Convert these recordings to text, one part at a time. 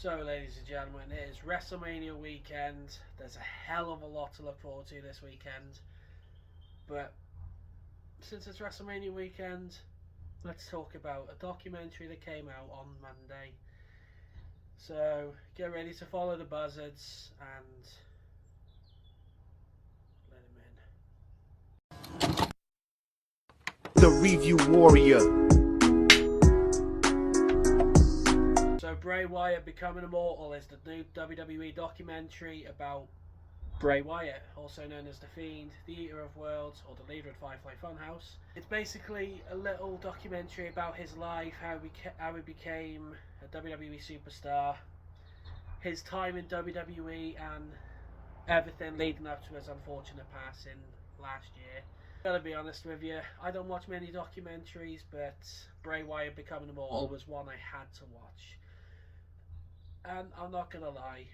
So, ladies and gentlemen, it is WrestleMania weekend. There's a hell of a lot to look forward to this weekend. But since it's WrestleMania weekend, let's talk about a documentary that came out on Monday. So, get ready to follow the buzzards and let him in. The Review Warrior. So, Bray Wyatt Becoming Immortal is the new WWE documentary about Bray Wyatt, also known as The Fiend, the Eater of Worlds, or the leader of Firefly Funhouse. It's basically a little documentary about his life, how he became a WWE superstar, his time in WWE, and everything leading up to his unfortunate passing last year. Gotta be honest with you, I don't watch many documentaries, but Bray Wyatt Becoming Immortal was one I had to watch. And I'm not gonna lie,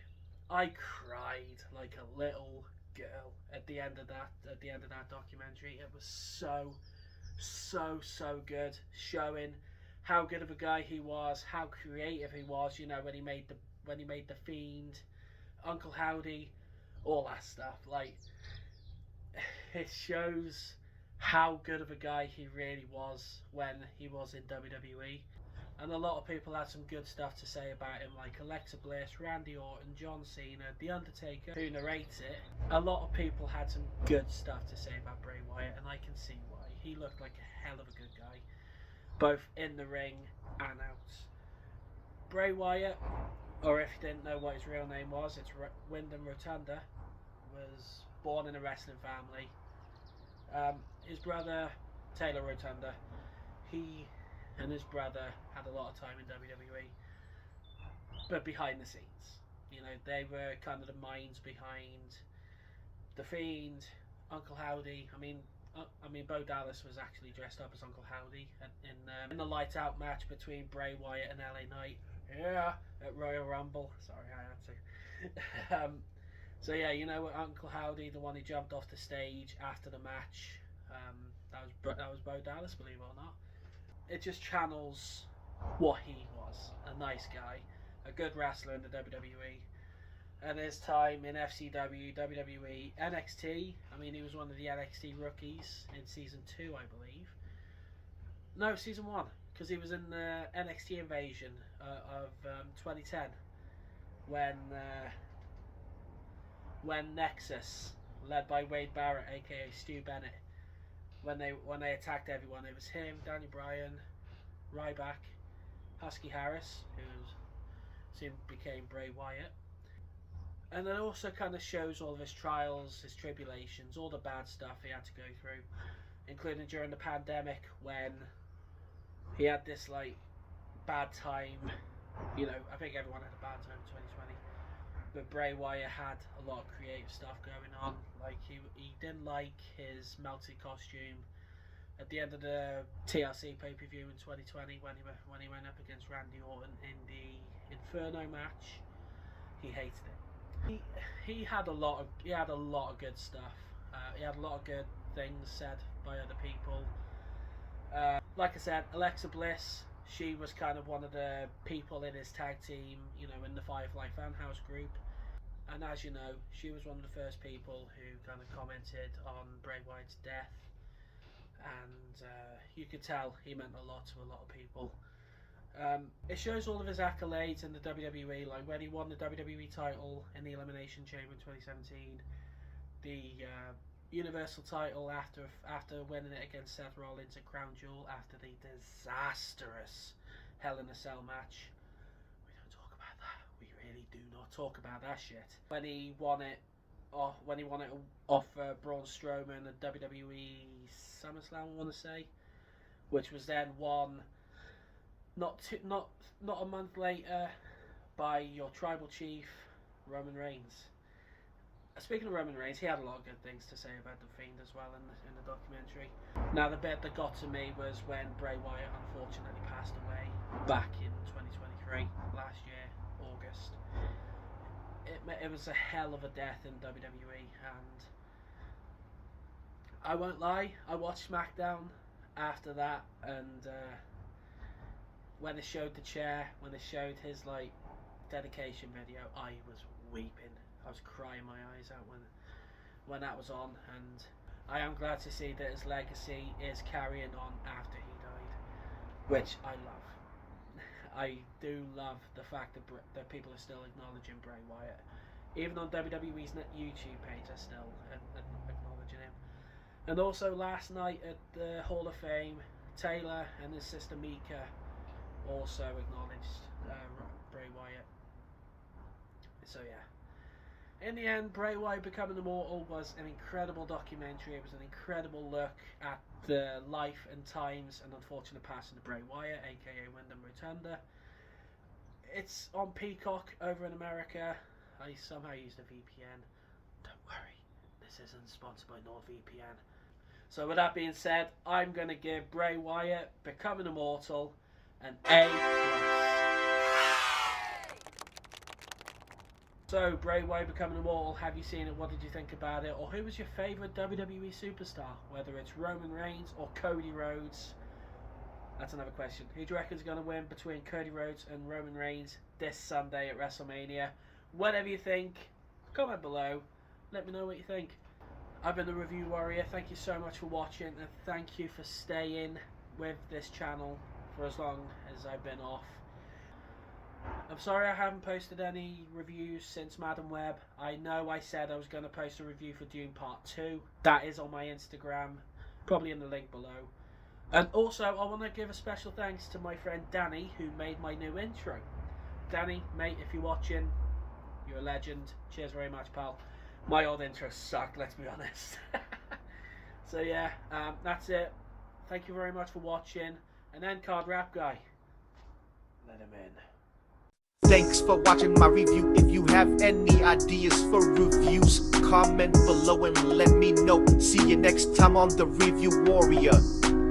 I cried like a little girl at the end of that documentary. It was so good, showing how good of a guy he was, how creative he was. You know, when he made the Fiend, Uncle Howdy, all that stuff. Like, it shows how good of a guy he really was when he was in WWE. And a lot of people had some good stuff to say about him, like Alexa Bliss, Randy Orton, John Cena, The Undertaker, who narrates it. A lot of people had some good stuff to say about Bray Wyatt, and I can see why. He looked like a hell of a good guy, both in the ring and out. Bray Wyatt, or if you didn't know what his real name was, it's Wyndham Rotunda, was born in a wrestling family. His brother, Taylor Rotunda, he and his brother had a lot of time in WWE, but behind the scenes, you know, they were kind of the minds behind The Fiend, Uncle Howdy. I mean, Bo Dallas was actually dressed up as Uncle Howdy in the light out match between Bray Wyatt and LA Knight. Yeah, at Royal Rumble. Sorry, I had to. So yeah, you know, Uncle Howdy, the one who jumped off the stage after the match. That was Bo Dallas, believe it or not. It just channels what he was, a nice guy, a good wrestler in the WWE, and his time in FCW, WWE, NXT. I mean, he was one of the NXT rookies in season 2, I believe. No, season 1, because he was in the NXT Invasion of 2010 when Nexus, led by Wade Barrett, aka Stu Bennett, when they attacked everyone. It was him, Daniel Bryan, Ryback, Husky Harris, who soon became Bray Wyatt. And it also kind of shows all of his trials, his tribulations, all the bad stuff he had to go through, including during the pandemic when he had this like bad time. You know, I think everyone had a bad time in 2020. But Bray Wyatt had a lot of creative stuff going on. Like, he didn't like his melted costume at the end of the TLC pay-per-view in 2020 when he went up against Randy Orton in the Inferno match. He hated it. He had a lot of good stuff. He had a lot of good things said by other people. Like I said, Alexa Bliss, she was kind of one of the people in his tag team, you know, in the Firefly Funhouse group. And as you know, she was one of the first people who kind of commented on Bray Wyatt's death. And you could tell he meant a lot to a lot of people. It shows all of his accolades in the WWE, like when he won the WWE title in the Elimination Chamber in 2017, the Universal title after winning it against Seth Rollins at Crown Jewel after the disastrous Hell in a Cell match. We really do not talk about that shit. When he won it off Braun Strowman at WWE SummerSlam, I want to say, which was then won not a month later by your tribal chief Roman Reigns. Speaking of Roman Reigns, he had a lot of good things to say about The Fiend as well in the documentary. Now, the bit that got to me was when Bray Wyatt unfortunately passed away back in 2023, last year, August. It was a hell of a death in WWE, and I won't lie, I watched SmackDown after that, and when it showed the chair, when it showed his like dedication video, I was weeping. I was crying my eyes out when that was on, and I am glad to see that his legacy is carrying on after he died, which I love. I do love the fact that people are still acknowledging Bray Wyatt. Even on WWE's YouTube page, they're still acknowledging him. And also last night at the Hall of Fame, Taylor and his sister Mika also acknowledged Bray Wyatt. So yeah. In the end, Bray Wyatt Becoming Immortal was an incredible documentary. It was an incredible look at the life and times and unfortunate passing of Bray Wyatt, aka Wyndham Rotunda. It's on Peacock over in America. I somehow used a VPN. Don't worry, this isn't sponsored by NordVPN. So with that being said, I'm going to give Bray Wyatt Becoming Immortal an A+. So, Bray Wyatt Becoming Immortal, have you seen it? What did you think about it? Or who was your favourite WWE superstar? Whether it's Roman Reigns or Cody Rhodes? That's another question. Who do you reckon is going to win between Cody Rhodes and Roman Reigns this Sunday at WrestleMania? Whatever you think, comment below. Let me know what you think. I've been the Review Warrior. Thank you so much for watching, and thank you for staying with this channel for as long as I've been off. I'm sorry I haven't posted any reviews since Madam Web. I know I said I was going to post a review for Dune Part 2. That is on my Instagram, probably in the link below. And also, I want to give a special thanks to my friend Danny, who made my new intro. Danny, mate, if you're watching, you're a legend. Cheers very much, pal. My old intro sucked, let's be honest. So yeah, that's it. Thank you very much for watching. And then Card Rap Guy, let him in. Thanks for watching my review. If you have any ideas for reviews, comment below and let me know. See you next time on the Review Warrior.